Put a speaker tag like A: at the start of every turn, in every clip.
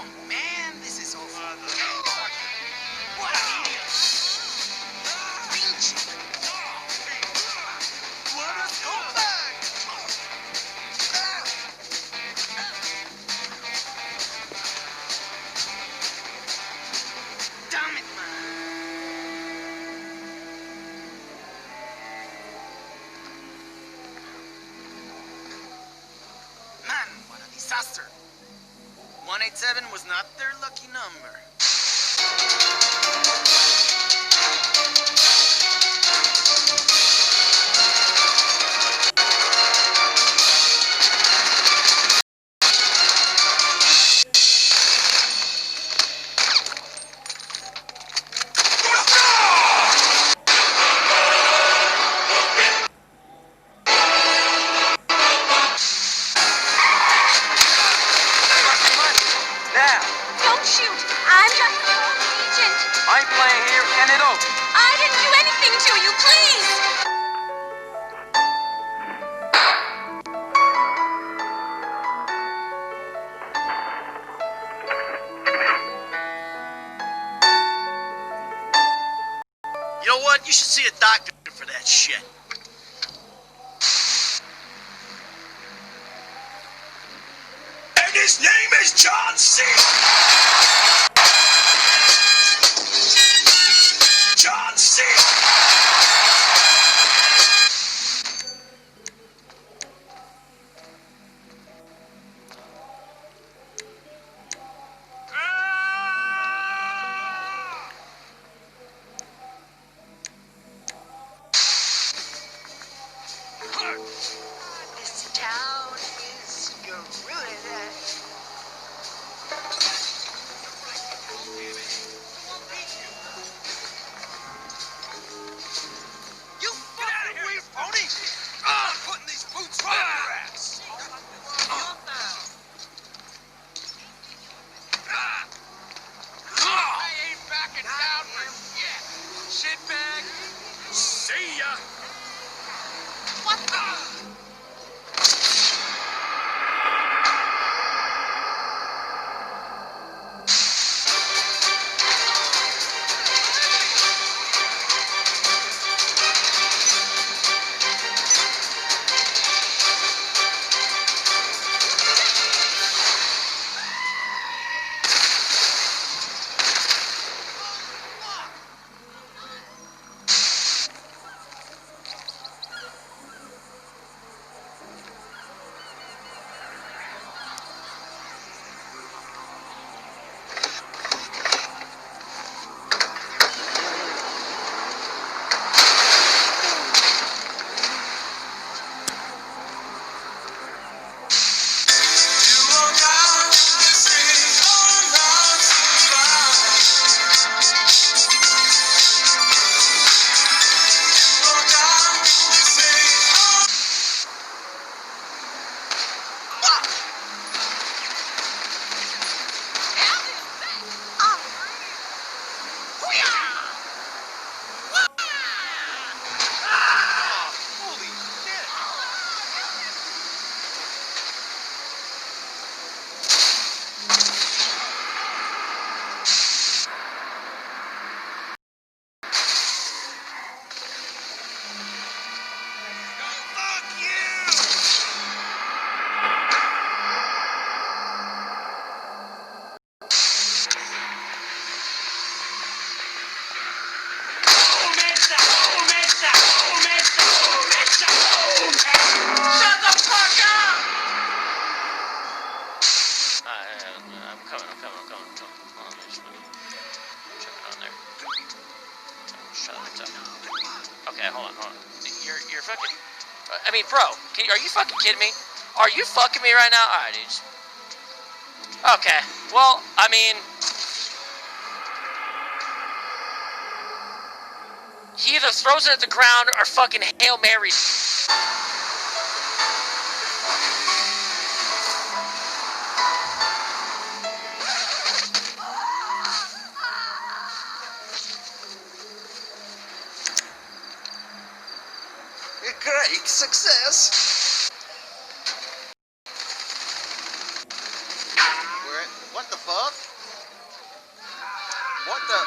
A: Oh man, this is awful. What an idiot! Pinch! Let us go back! Damn it, man! Man, what a disaster! 187 was not their lucky number.
B: Don't shoot! I'm just an old agent!
C: I'm playing here, and it over.
B: I didn't do anything to you, please!
A: You know what? You should see a doctor for that shit. And his name is John C. John C.
B: This town is gorilla.
A: You fucking weird pony! I'm putting these boots right up your ass! I ain't backing down for shit! Shitbag! See ya! What the?
D: Okay, hold on. You're fucking. I mean, bro, are you fucking kidding me? Are you fucking me right now? Alright, dude. Okay, well, I mean. He either throws it at the ground or fucking Hail Mary.
A: Great success.
C: What the fuck?
A: What the?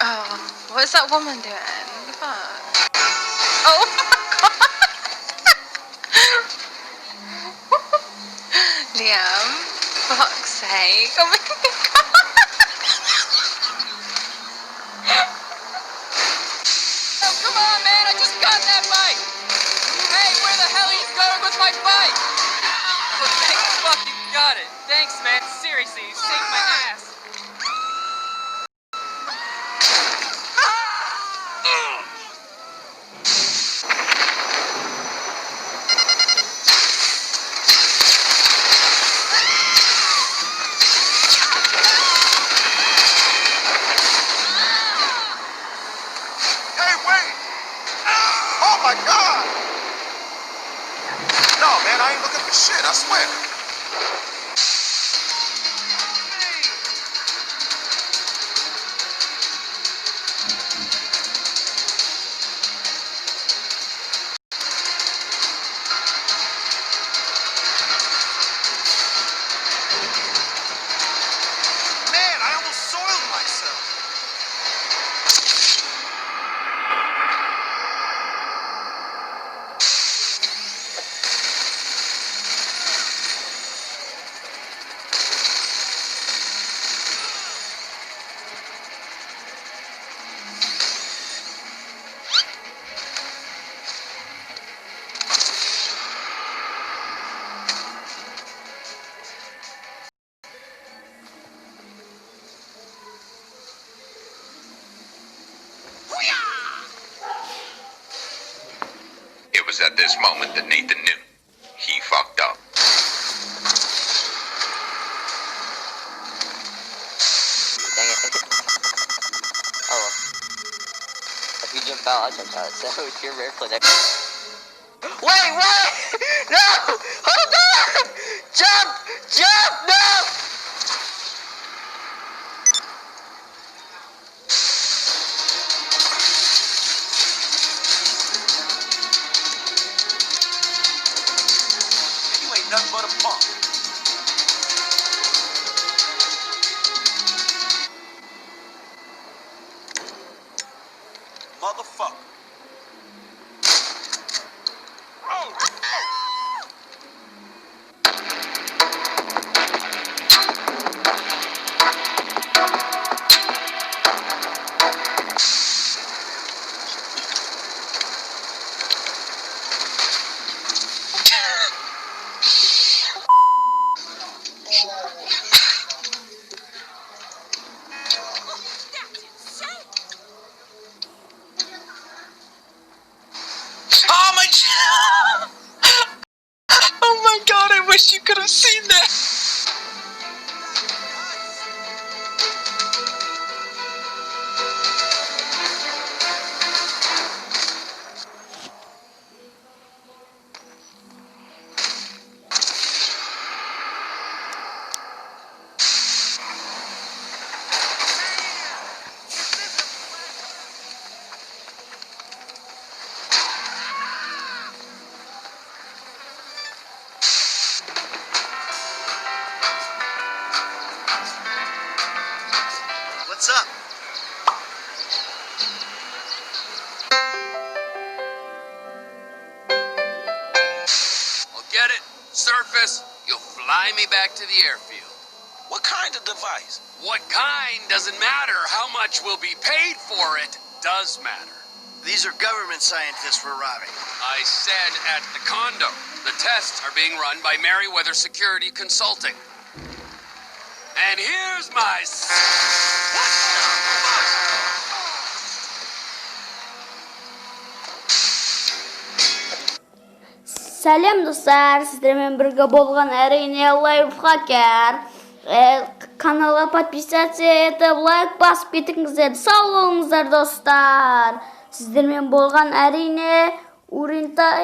E: Oh, what is that woman doing? Fuck. Oh my god. Liam, fuck's sake. Oh my god.
C: Oh, come on, man. I just got that bike. Hey, where the hell are you going with my bike? Well, thank fuck you got it. Thanks, man. Seriously, you saved my ass.
A: Hey, wait! Oh my God! No, man, I ain't looking for shit. I swear. Man, I almost soiled myself.
F: It was at this moment that Nathan knew. He fucked up.
G: Dang it. Oh well. If you jump out, I'll jump out. So it's your rare clinic. Wait! No! Hold on! Jump! No!
A: You ain't nothing but a punk. Motherfucker. Oh!
D: Oh my god! Oh my god, I wish you could have seen that!
A: What's up?
C: I'll get it. Surface. You'll fly me back to the airfield.
A: What kind of device?
C: What kind doesn't matter. How much will be paid for it does matter.
A: These are government scientists we're robbing.
C: I said at the condo. The tests are being run by Merriweather Security Consulting. And here's my... What the fuck?
H: Сәлем достар, сіздермен бірге болған әрине лайфхакер. Каналға подписаться етіп, лайк басып кетіңіздер. Сау болыңыздар достар. Сіздермен болған әрине Уринта